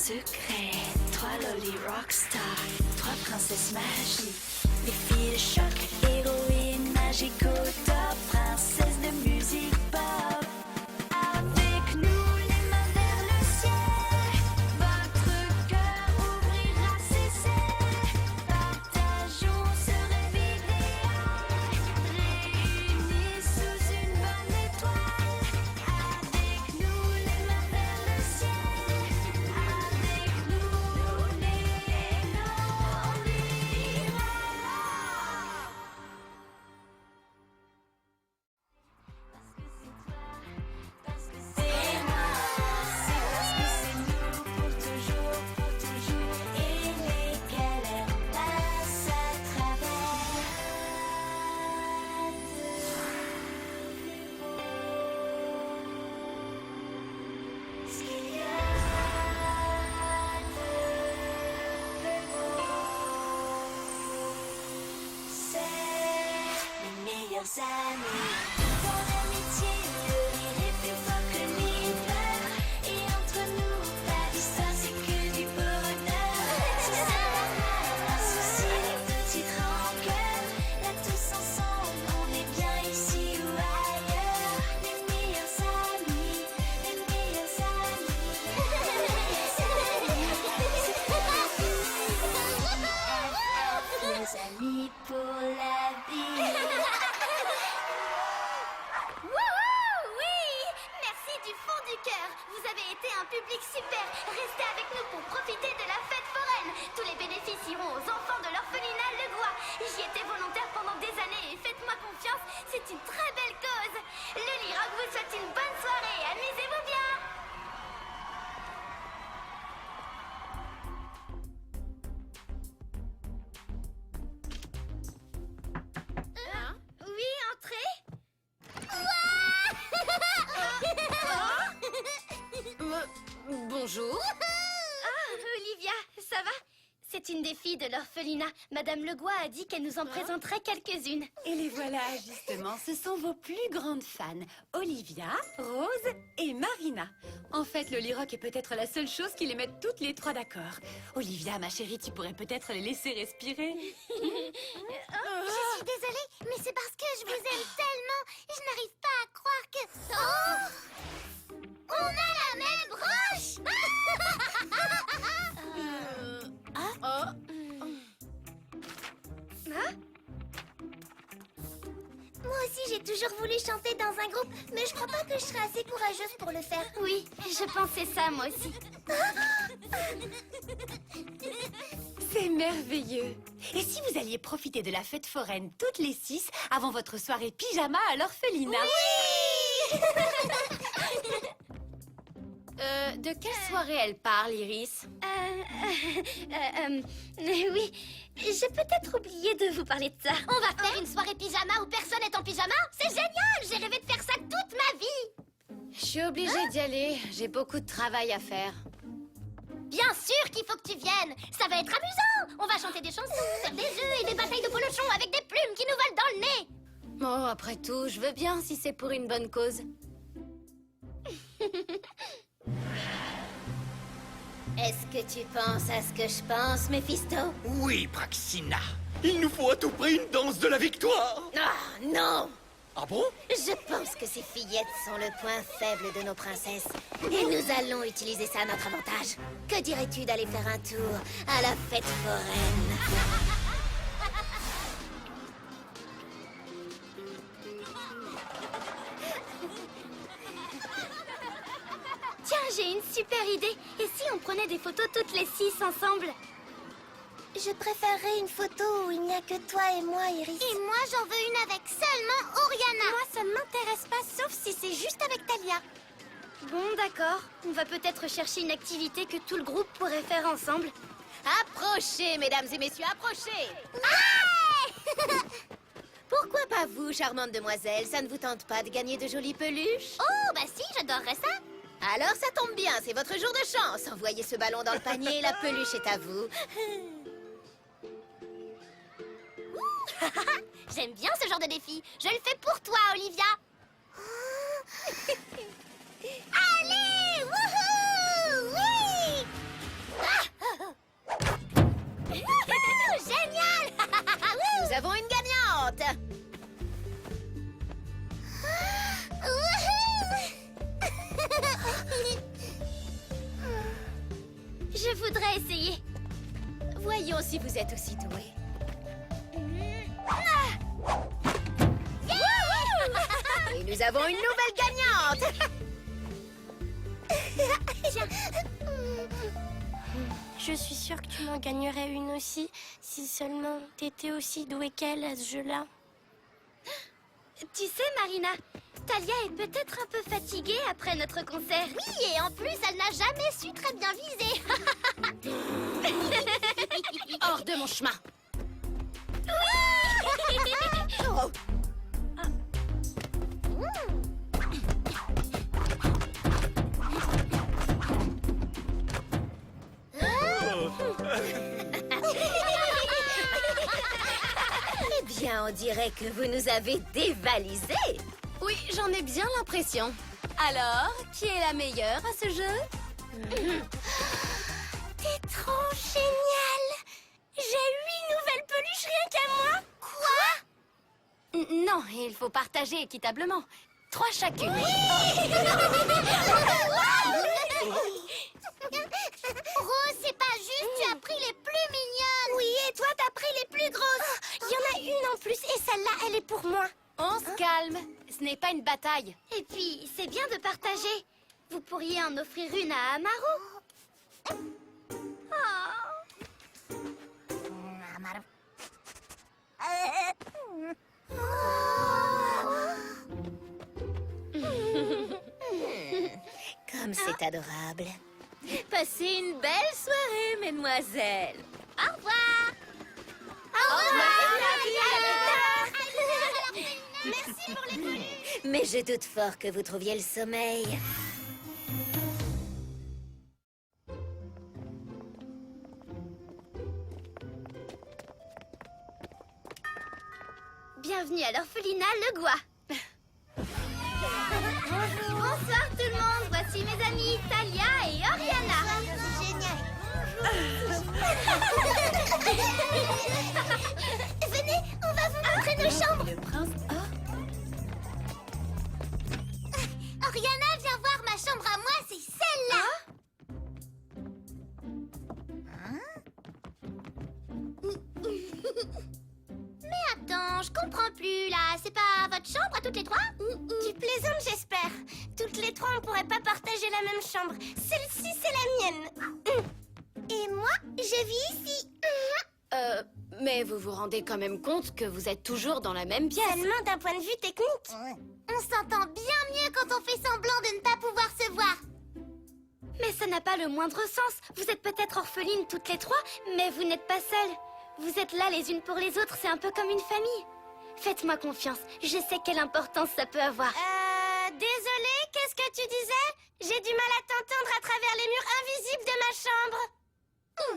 secret, 3 loli rockstar, 3 princesses magiques, les filles de choc, héroïnes magiques, top, princesses de musique pop. Avec nous les mains vers le ciel, votre cœur ouvrira ses ailes. Partageons ce rêve idéal, réunis sous une bonne étoile. Avec nous les mains vers le ciel, avec nous les on ira. Parce que c'est moi, c'est parce que c'est nous pour toujours, et les galères passent à travers. Ce qu'il y a de plus beau, c'est les meilleurs amis. Dans l'amitié, le rire est plus fort que l'hiver. Et entre nous, la distance c'est que du bonheur. C'est ça la un souci, les petites rancœurs. Là tous ensemble, on est bien ici ou ailleurs. Les meilleurs amis, les meilleurs amis. Les amis pour la vie. Wouhou, oui! Merci du fond du cœur. Vous avez été un public super. Restez avec nous pour profiter de la fête foraine. Tous les bénéfices iront aux enfants de l'orphelinat Le Gois. J'y étais volontaire pendant des années et faites-moi confiance, c'est une très belle cause. Le Liroc vous souhaite une bonne soirée. Amusez-vous bien. Oui, entrez. Bonjour. Ah, Olivia, ça va? C'est une des filles de l'orphelinat. Madame Legois a dit qu'elle nous en présenterait quelques-unes. Et les voilà, justement. Ce sont vos plus grandes fans. Olivia, Rose et Marina. En fait, le Liroc est peut-être la seule chose qui les mette toutes les trois d'accord. Olivia, ma chérie, tu pourrais peut-être les laisser respirer. Je suis désolée, mais c'est parce que je vous aime tellement. Je n'arrive pas à croire que... Oh! On a la même broche! Moi aussi, j'ai toujours voulu chanter dans un groupe, mais je crois pas que je serai assez courageuse pour le faire. Oui, je pensais ça, moi aussi. C'est merveilleux. Et si vous alliez profiter de la fête foraine toutes les 6 avant votre soirée pyjama à l'orphelinat? Oui! De quelle soirée elle parle, Iris? Oui, j'ai peut-être oublié de vous parler de ça. On va faire une soirée pyjama où personne n'est en pyjama? C'est génial! J'ai rêvé de faire ça toute ma vie! Je suis obligée d'y aller. J'ai beaucoup de travail à faire. Bien sûr qu'il faut que tu viennes! Ça va être amusant! On va chanter des chansons, faire des jeux et des batailles de polochons avec des plumes qui nous volent dans le nez! Oh, après tout, je veux bien si c'est pour une bonne cause. Est-ce que tu penses à ce que je pense, Méphisto? Oui, Praxina. Il nous faut à tout prix une danse de la victoire. Ah, non! Ah bon? Je pense que ces fillettes sont le point faible de nos princesses. Et nous allons utiliser ça à notre avantage. Que dirais-tu d'aller faire un tour à la fête foraine? Tiens, j'ai une super idée. Et si on prenait des photos toutes les 6 ensemble? Je préférerais une photo où il n'y a que toi et moi, Iris. Et moi, j'en veux une avec seulement Oriana. Moi, ça ne m'intéresse pas, sauf si c'est juste avec Talia. Bon, d'accord. On va peut-être chercher une activité que tout le groupe pourrait faire ensemble. Approchez, mesdames et messieurs, approchez! Ouais! Pourquoi pas vous, charmante demoiselle? Ça ne vous tente pas de gagner de jolies peluches? Oh, bah si, j'adorerais ça. Alors ça tombe bien, c'est votre jour de chance. Envoyez ce ballon dans le panier et la peluche est à vous. J'aime bien ce genre de défi. Je le fais pour toi, Olivia. Allez, wouhou! Oui! essayer. Voyons si vous êtes aussi doué. Et nous avons une nouvelle gagnante. Tiens. Je suis sûre que tu m'en gagnerais une aussi, si seulement t'étais aussi douée qu'elle à ce jeu-là. Tu sais, Marina, Talia est peut-être un peu fatiguée après notre concert. Oui, et en plus, elle n'a jamais su très bien viser. Hors de mon chemin. Oh. Eh bien, on dirait que vous nous avez dévalisés. Oui, j'en ai bien l'impression. Alors, qui est la meilleure à ce jeu? T'es trop génial! J'ai 8 nouvelles peluches rien qu'à moi! Quoi? Non, il faut partager équitablement. 3 chacune. Rose, c'est pas juste, tu as pris les plus mignonnes! Oui, et toi, t'as pris les plus grosses! Il y en a une en plus, et celle-là, elle est pour moi! On se calme. Ce n'est pas une bataille. Et puis, c'est bien de partager. Vous pourriez en offrir une à Amaru. Comme c'est adorable. Passez une belle soirée, mesdemoiselles. Au revoir! Au revoir! Merci pour les peluches! Mais je doute fort que vous trouviez le sommeil. Bienvenue à l'orphelinat Le Gois. Bonsoir tout le monde, voici mes amis Talia et Oriana. Génial. Venez, on va vous montrer nos chambres. Le prince... Oriana, viens voir ma chambre à moi, c'est celle-là. Mais attends, je comprends plus là. C'est pas votre chambre à toutes les trois? Tu plaisantes, j'espère. Toutes les trois, on pourrait pas partager la même chambre. Celle-ci, c'est la mienne. Et moi, je vis ici. Mais vous vous rendez quand même compte que vous êtes toujours dans la même pièce. Seulement d'un point de vue technique. On s'entend bien mieux quand on fait semblant de ne pas pouvoir se voir. Mais ça n'a pas le moindre sens. Vous êtes peut-être orphelines toutes les trois, mais vous n'êtes pas seules. Vous êtes là les unes pour les autres, c'est un peu comme une famille. Faites-moi confiance, je sais quelle importance ça peut avoir. Désolée, qu'est-ce que tu disais? J'ai du mal à t'entendre à travers les murs invisibles de ma chambre. Oh,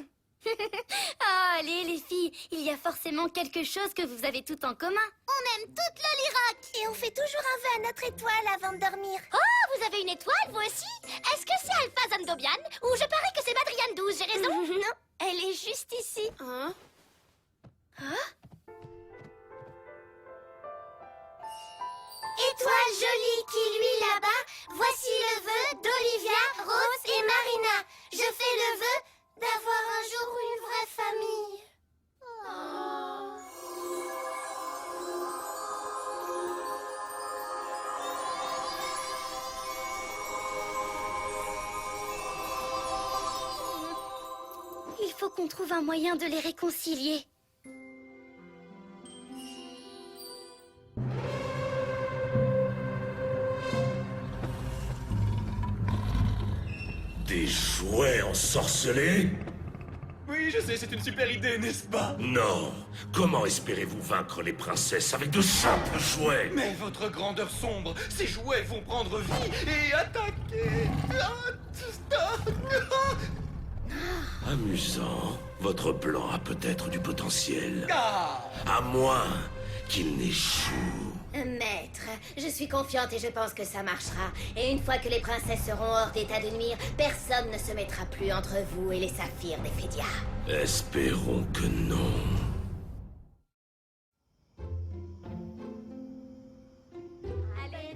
allez les filles, il y a forcément quelque chose que vous avez tout en commun. On aime toutes le Lyroc. Et on fait toujours un vœu à notre étoile avant de dormir. Oh, vous avez une étoile, vous aussi? Est-ce que c'est Alpha Zandobian? Ou je parie que c'est Madrian 12, j'ai raison? Non, elle est juste ici. Hein? Étoile jolie qui luit là-bas, voici le vœu d'Olivia, Rose et Marina. Je fais le vœu d'avoir un jour une vraie famille. Il faut qu'on trouve un moyen de les réconcilier. Des jouets ensorcelés? Oui, je sais, c'est une super idée, n'est-ce pas? Non. Comment espérez-vous vaincre les princesses avec de simples jouets? Mais votre grandeur sombre, ces jouets vont prendre vie et attaquer. Amusant. Votre plan a peut-être du potentiel. Ah! À moins qu'il n'échoue. Maître, je suis confiante et je pense que ça marchera. Et une fois que les princesses seront hors d'état de nuire, personne ne se mettra plus entre vous et les saphirs des Fédia. Espérons que non. Allez,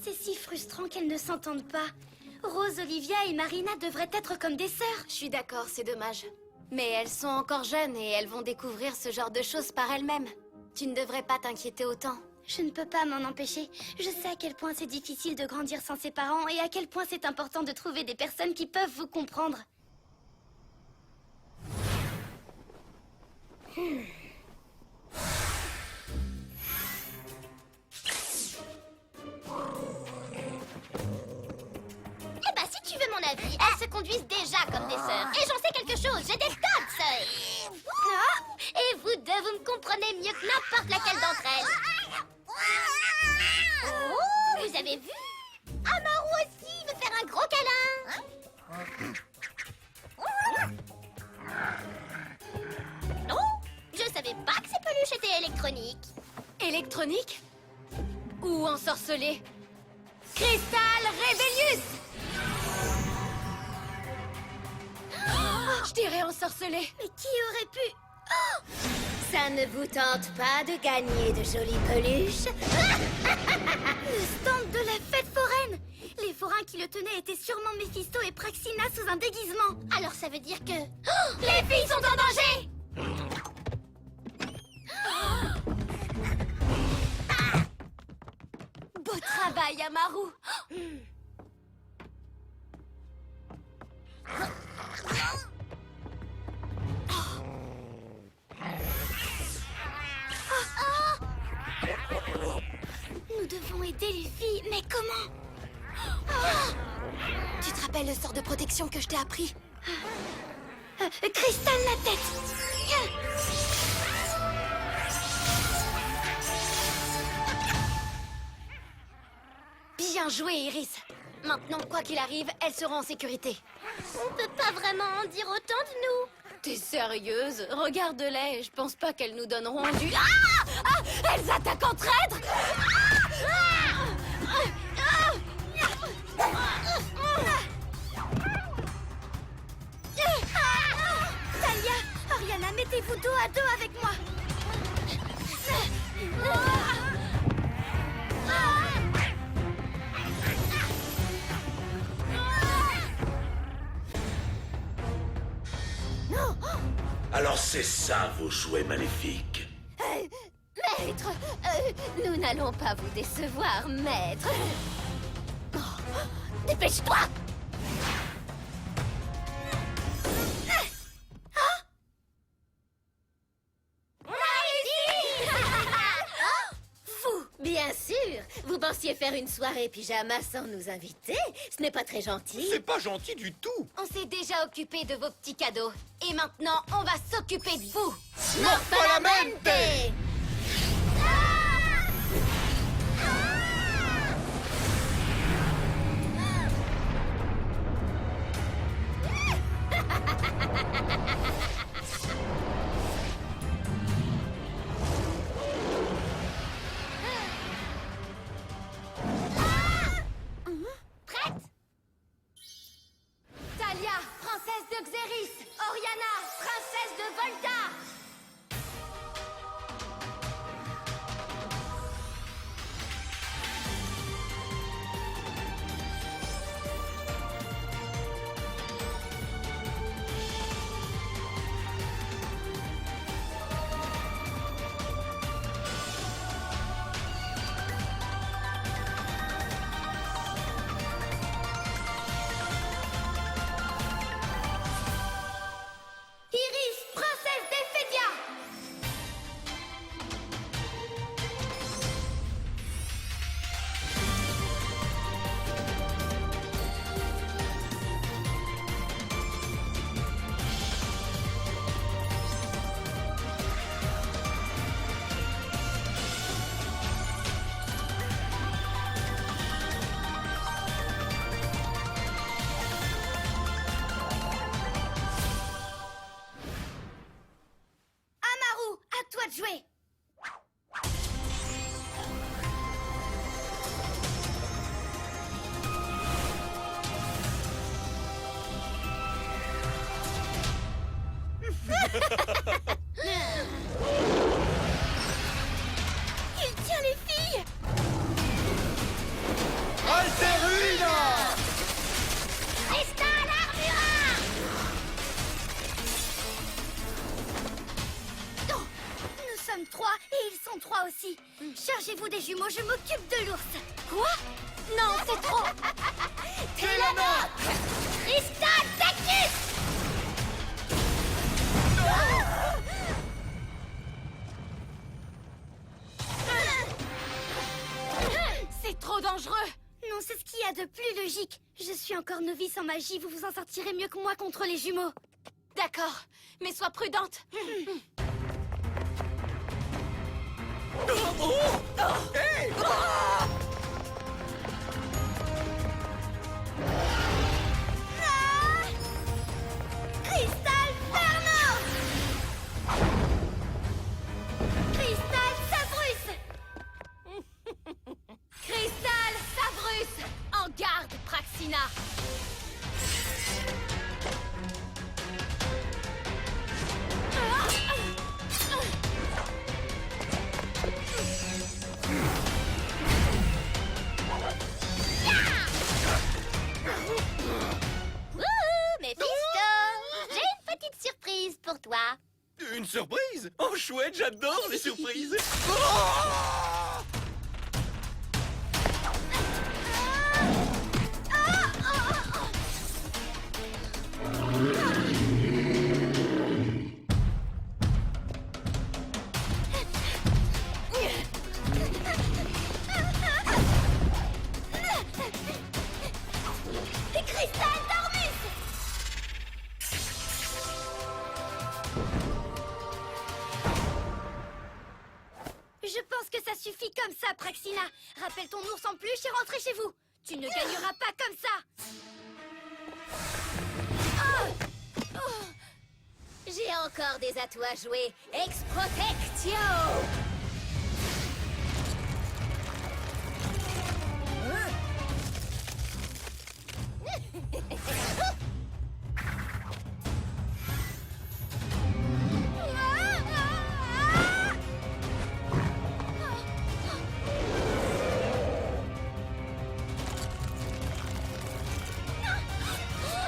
C'est si frustrant qu'elles ne s'entendent pas. Rose, Olivia et Marina devraient être comme des sœurs. Je suis d'accord, c'est dommage. Mais elles sont encore jeunes et elles vont découvrir ce genre de choses par elles-mêmes. Tu ne devrais pas t'inquiéter autant. Je ne peux pas m'en empêcher. Je sais à quel point c'est difficile de grandir sans ses parents et à quel point c'est important de trouver des personnes qui peuvent vous comprendre. Eh ben, si tu veux mon avis, elles se conduisent déjà comme des sœurs. Et j'en sais quelque chose, j'ai des tas de sœurs. Ah, et vous deux, vous me comprenez mieux que N'importe laquelle d'entre elles. Oh, vous avez vu? Amaru aussi veut faire un gros câlin. Oh, je savais pas que ces peluches étaient électroniques. Électronique? Ou ensorcelé? Crystal Rebellius! Je dirais ensorcelé. Mais qui aurait pu... Ça ne vous tente pas de gagner de jolies peluches? Le stand de la fête foraine! Les forains qui le tenaient étaient sûrement Méphisto et Praxina sous un déguisement. Alors ça veut dire que... Les filles sont en danger! Beau travail, Amaru! Nous devons aider les filles, mais comment? Tu te rappelles le sort de protection que je t'ai appris? Cristal la tête! Bien joué, Iris. Maintenant, quoi qu'il arrive, elles seront en sécurité. On peut pas vraiment en dire autant de nous. T'es sérieuse? Regarde-les, je pense pas qu'elles nous donneront du... Ah! Elles attaquent entre êtres! Talia, Ariana, mettez-vous dos à dos avec moi. Alors c'est ça vos jouets maléfiques. Maître, nous n'allons pas vous décevoir, maître. Oh, dépêche-toi! Bien sûr. Vous pensiez faire une soirée pyjama sans nous inviter? Ce n'est pas très gentil. C'est pas gentil du tout. On s'est déjà occupé de vos petits cadeaux. Et maintenant, on va s'occuper de vous. Morpholamente! Prête? Talia, princesse de Xeris. Oriana, princesse de Volta. ici. Chargez-vous des jumeaux, je m'occupe de l'ours. Quoi? Non, c'est trop. T'es la nôtre! Crystal Tactus! C'est trop dangereux. Non, c'est ce qu'il y a de plus logique. Je suis encore novice en magie, vous vous en sortirez mieux que moi contre les jumeaux. D'accord, mais sois prudente. Hey! Cristal Ferno! Cristal Sabrus! Cristal Sabrus! En garde, Praxina! Wouhou, Mephisto! J'ai une petite surprise pour toi. Une surprise? Oh, chouette, j'adore les surprises! Oh! Cristal Dormus! Je pense que ça suffit comme ça, Praxina. Rappelle ton ours en peluche et rentrez chez vous. Tu ne gagneras pas comme ça. J'ai encore des atouts à jouer. Ex-Protectio!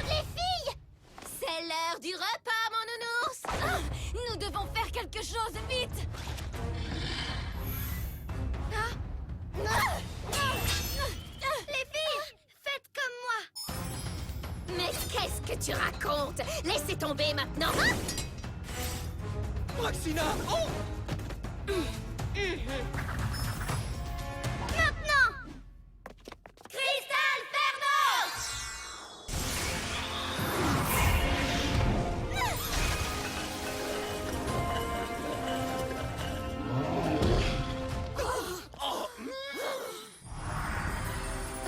Les filles! C'est l'heure du repas, mon nounours! Nous devons faire quelque chose, vite! Les filles, faites comme moi. Mais qu'est-ce que tu racontes? Laissez tomber maintenant! Praxina! Oh! Maintenant! Cristal Ferno!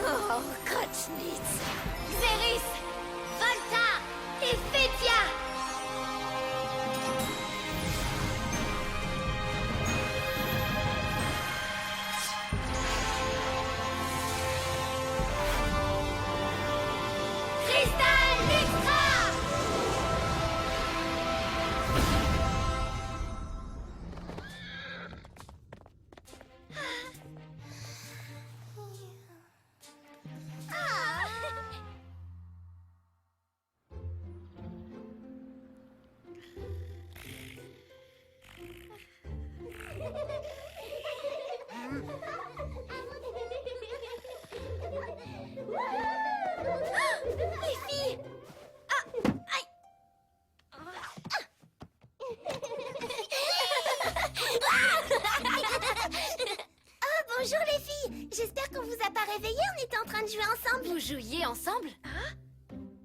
Oh, Kotchnitz! Xeris! Volta! Et Fétia! Cristal Luxra! Les filles! Aïe! Bonjour les filles! J'espère qu'on vous a pas réveillés, on était en train de jouer ensemble. Vous jouiez ensemble?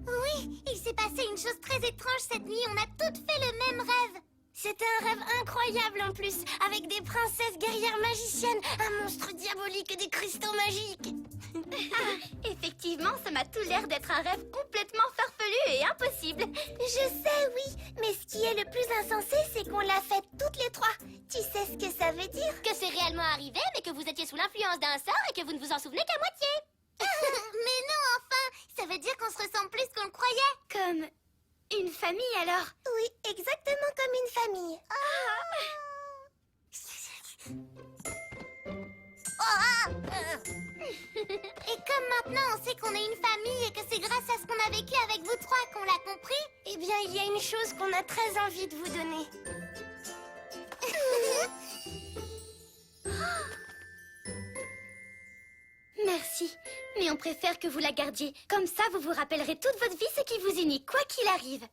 Oui, il s'est passé une chose très étrange cette nuit, on a toutes fait le même rêve. C'était un rêve incroyable en plus, avec des princesses guerrières magiciennes, un monstre diabolique et des cristaux magiques. Effectivement, ça m'a tout l'air d'être un rêve complètement farfelu et impossible. Je sais, oui, mais ce qui est le plus insensé, c'est qu'on l'a fait toutes les trois. Tu sais ce que ça veut dire? Que c'est réellement arrivé, mais que vous étiez sous l'influence d'un sort et que vous ne vous en souvenez qu'à moitié. Mais non, enfin, ça veut dire qu'on se ressemble plus qu'on le croyait. Comme une famille alors? Oui, exactement comme une famille. Et comme maintenant on sait qu'on est une famille et que c'est grâce à ce qu'on a vécu avec vous trois qu'on l'a compris, eh bien il y a une chose qu'on a très envie de vous donner. Mais on préfère que vous la gardiez. Comme ça, vous vous rappellerez toute votre vie ce qui vous unit, quoi qu'il arrive.